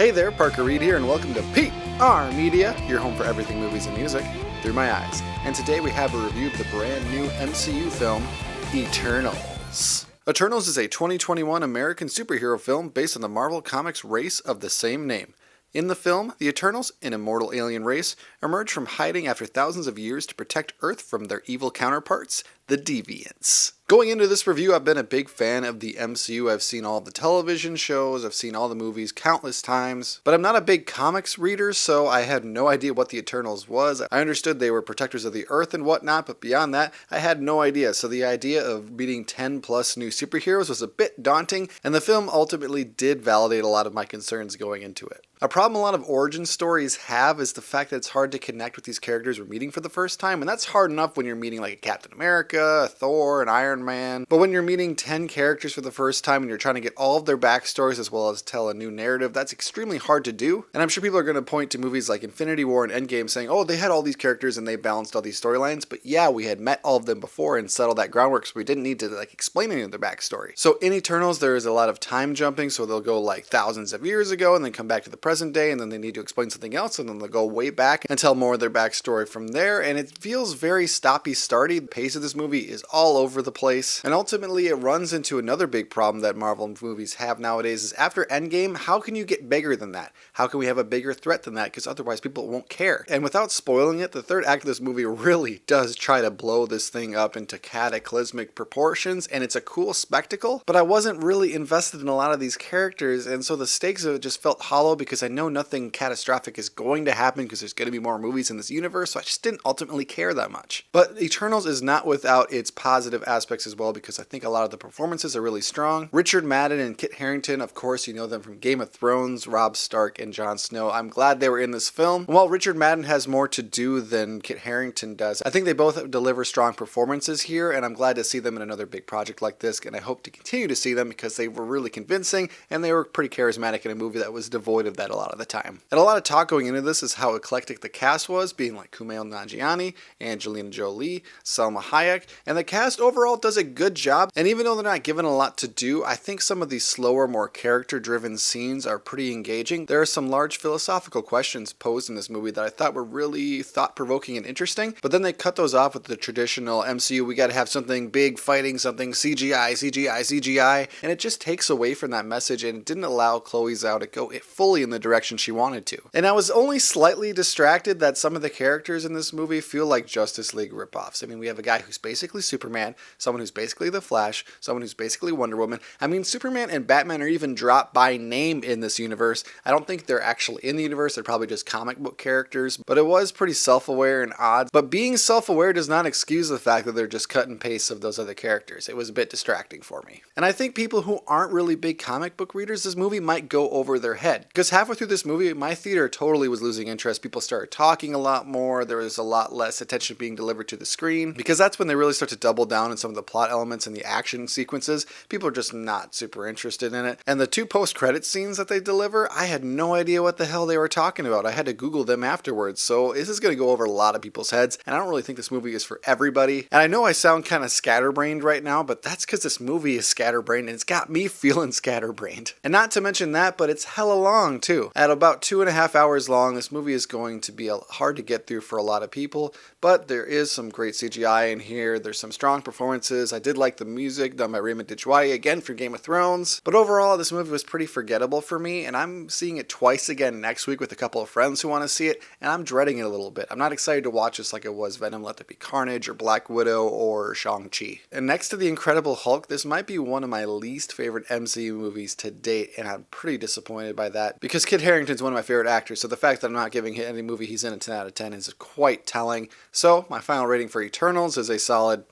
Hey there, Parker Reed here, and welcome to PR Media, your home for everything movies and music through my eyes. And today we have a review of the brand new MCU film, Eternals. Eternals is a 2021 American superhero film based on the Marvel Comics race of the same name. In the film, the Eternals, an immortal alien race, emerge from hiding after thousands of years to protect Earth from their evil counterparts, the Deviants. Going into this review, I've been a big fan of the MCU. I've seen all the television shows, I've seen all the movies countless times, but I'm not a big comics reader, so I had no idea what the Eternals was. I understood they were protectors of the Earth and whatnot, but beyond that, I had no idea. So the idea of meeting 10 plus new superheroes was a bit daunting, and the film ultimately did validate a lot of my concerns going into it. A problem a lot of origin stories have is the fact that it's hard to connect with these characters we're meeting for the first time, and that's hard enough when you're meeting like a Captain America, a Thor, an Iron Man. But when you're meeting 10 characters for the first time and you're trying to get all of their backstories as well as tell a new narrative, that's extremely hard to do. And I'm sure people are going to point to movies like Infinity War and Endgame saying, oh, they had all these characters and they balanced all these storylines, but yeah, we had met all of them before and settled that groundwork, so we didn't need to explain any of their backstory. So in Eternals, there is a lot of time jumping, so they'll go like thousands of years ago and then come back to the present day, and then they need to explain something else, and then they'll go way back and tell more of their backstory from there, and it feels very stoppy-starty. The pace of this movie is all over the place, and ultimately it runs into another big problem that Marvel movies have nowadays is after Endgame, how can you get bigger than that? How can we have a bigger threat than that? Because otherwise people won't care. And without spoiling it, the third act of this movie really does try to blow this thing up into cataclysmic proportions, and it's a cool spectacle, but I wasn't really invested in a lot of these characters, and so the stakes of it just felt hollow because I know nothing catastrophic is going to happen because there's going to be more movies in this universe, so I just didn't ultimately care that much. But Eternals is not without its positive aspects as well, because I think a lot of the performances are really strong. Richard Madden and Kit Harington, of course, you know them from Game of Thrones, Robb Stark and Jon Snow. I'm glad they were in this film. While Richard Madden has more to do than Kit Harington does, I think they both deliver strong performances here, and I'm glad to see them in another big project like this, and I hope to continue to see them because they were really convincing and they were pretty charismatic in a movie that was devoid of that a lot of the time. And a lot of talk going into this is how eclectic the cast was, being like Kumail Nanjiani, Angelina Jolie, Salma Hayek, and the cast overall does a good job. And even though they're not given a lot to do, I think some of these slower, more character-driven scenes are pretty engaging. There are some large philosophical questions posed in this movie that I thought were really thought-provoking and interesting, but then they cut those off with the traditional MCU, we gotta have something big fighting something, CGI, and it just takes away from that message, and it didn't allow Chloe Zhao to go fully in the direction she wanted to. And I was only slightly distracted that some of the characters in this movie feel like Justice League ripoffs. I mean, we have a guy who's basically Superman, someone who's basically the Flash, someone who's basically Wonder Woman. I mean, Superman and Batman are even dropped by name in this universe. I don't think they're actually in the universe, they're probably just comic book characters, but it was pretty self-aware and odd. But being self-aware does not excuse the fact that they're just cut and paste of those other characters. It was a bit distracting for me. And I think people who aren't really big comic book readers, this movie might go over their head. Because halfway through this movie, my theater totally was losing interest. People started talking a lot more. There was a lot less attention being delivered to the screen, because that's when they really start to double down on some of the plot elements and the action sequences. People are just not super interested in it. And the two post-credit scenes that they deliver, I had no idea what the hell they were talking about. I had to Google them afterwards. So this is going to go over a lot of people's heads, and I don't really think this movie is for everybody. And I know I sound kind of scatterbrained right now, but that's because this movie is scatterbrained, and it's got me feeling scatterbrained. And not to mention that, but it's hella long too. At about 2.5 hours long, this movie is going to be hard to get through for a lot of people, but there is some great CGI in here. There's some strong performances. I did like the music done by Raymond Djawadi, again from Game of Thrones. But overall, this movie was pretty forgettable for me, and I'm seeing it twice again next week with a couple of friends who want to see it, and I'm dreading it a little bit. I'm not excited to watch this like it was Venom Let There Be Carnage or Black Widow or Shang-Chi. And next to The Incredible Hulk, this might be one of my least favorite MCU movies to date, and I'm pretty disappointed by that because Kit Harington's one of my favorite actors, so the fact that I'm not giving any movie he's in a 10 out of 10 is quite telling. So my final rating for Eternals is a solid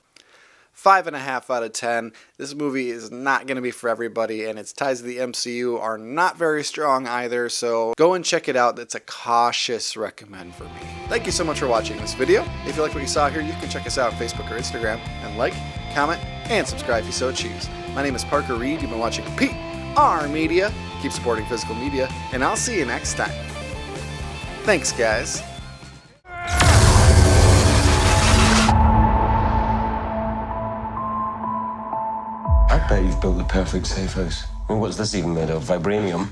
5.5 out of 10. This movie is not going to be for everybody, and its ties to the MCU are not very strong either, so go and check it out. It's a cautious recommend for me. Thank you so much for watching this video. If you like what you saw here, you can check us out on Facebook or Instagram, and like, comment, and subscribe if you so choose. My name is Parker Reed. You've been watching PR Media. Keep supporting physical media, and I'll see you next time. Thanks, guys. I bet you've built the perfect safe house. I mean, what's this even made of? Vibranium?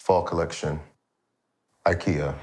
Fall collection. IKEA.